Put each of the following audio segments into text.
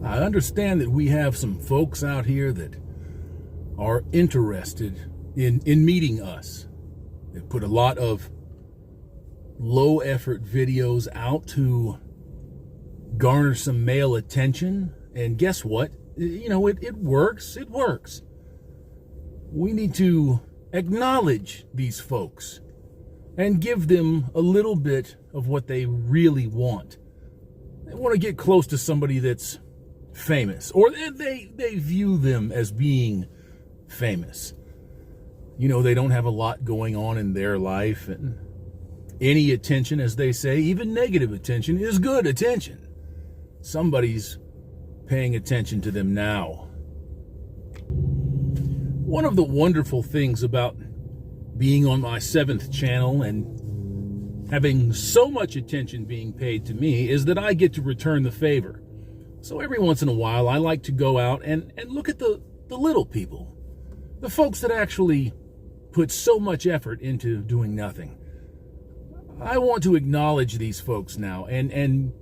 I understand that we have some folks out here that are interested in meeting us. They put a lot of low effort videos out to garner some male attention. And guess what? You know, it works. It works. We need to acknowledge these folks and give them a little bit of what they really want. They want to get close to somebody that's famous, or they view them as being famous. You know, they don't have a lot going on in their life, and any attention, as they say, even negative attention, is good attention. Somebody's paying attention to them now. One of the wonderful things about being on my 7th channel and having so much attention being paid to me is that I get to return the favor. So every once in a while, I like to go out and look at the little people, the folks that actually put so much effort into doing nothing. I want to acknowledge these folks now and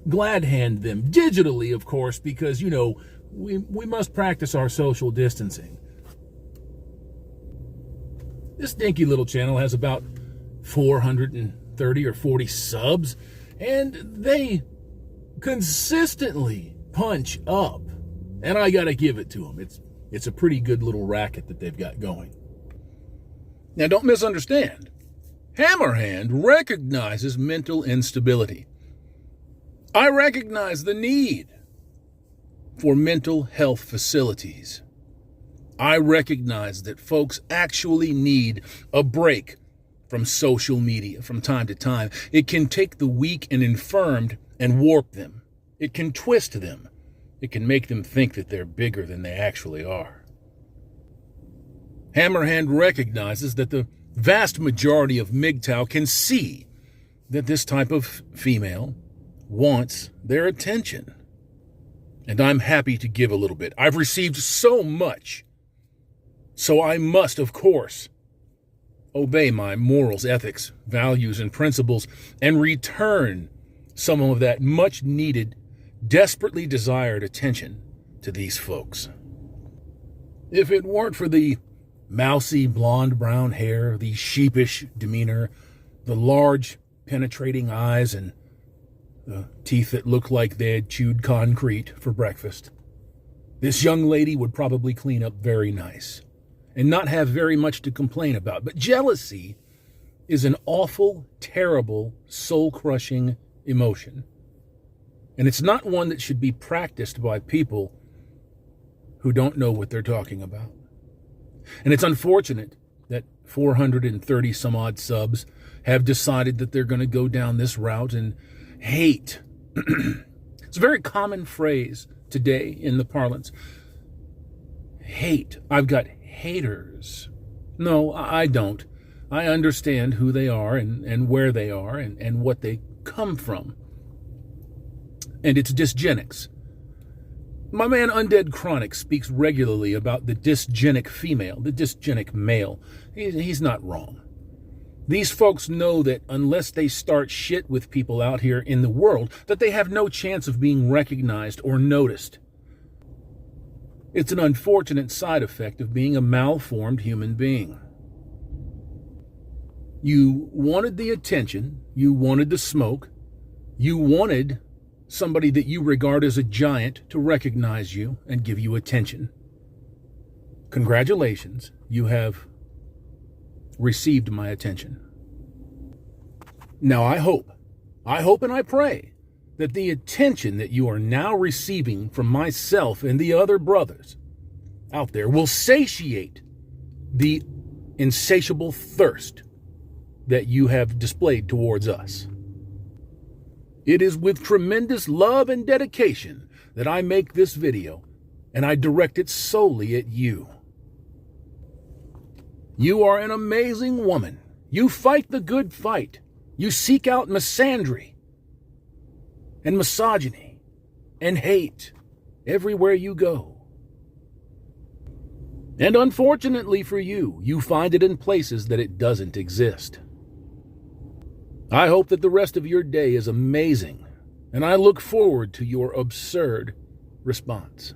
glad hand them digitally, of course, because, you know, we must practice our social distancing. This dinky little channel has about 430 or 40 subs, and they consistently punch up. And I got to give it to them. It's a pretty good little racket that they've got going. Now, don't misunderstand. Hammerhand recognizes mental instability. I recognize the need for mental health facilities. I recognize that folks actually need a break from social media from time to time. It can take the weak and infirmed and warp them. It can twist them. It can make them think that they're bigger than they actually are. Hammerhand recognizes that the vast majority of MGTOW can see that this type of female wants their attention. And I'm happy to give a little bit. I've received so much. So I must, of course, obey my morals, ethics, values, and principles and return some of that much needed, desperately desired attention to these folks. If it weren't for the mousy blonde brown hair, the sheepish demeanor, the large penetrating eyes, and the teeth that look like they had chewed concrete for breakfast, this young lady would probably clean up very nice and not have very much to complain about. But jealousy is an awful, terrible, soul-crushing emotion. And it's not one that should be practiced by people who don't know what they're talking about. And it's unfortunate that 430 some odd subs have decided that they're going to go down this route and hate. It's a very common phrase today in the parlance. Hate. I've got haters. No, I don't. I understand who they are and where they are and what they come from. And it's dysgenics. My man Undead Chronic speaks regularly about the dysgenic female, the dysgenic male. He's not wrong. These folks know that unless they start shit with people out here in the world, that they have no chance of being recognized or noticed. It's an unfortunate side effect of being a malformed human being. You wanted the attention, you wanted the smoke, you wanted somebody that you regard as a giant to recognize you and give you attention. Congratulations, you have received my attention. Now I hope and I pray that the attention that you are now receiving from myself and the other brothers out there will satiate the insatiable thirst that you have displayed towards us. It is with tremendous love and dedication that I make this video, and I direct it solely at you. You are an amazing woman. You fight the good fight. You seek out misandry and misogyny and hate everywhere you go. And unfortunately for you, you find it in places that it doesn't exist. I hope that the rest of your day is amazing, and I look forward to your absurd response.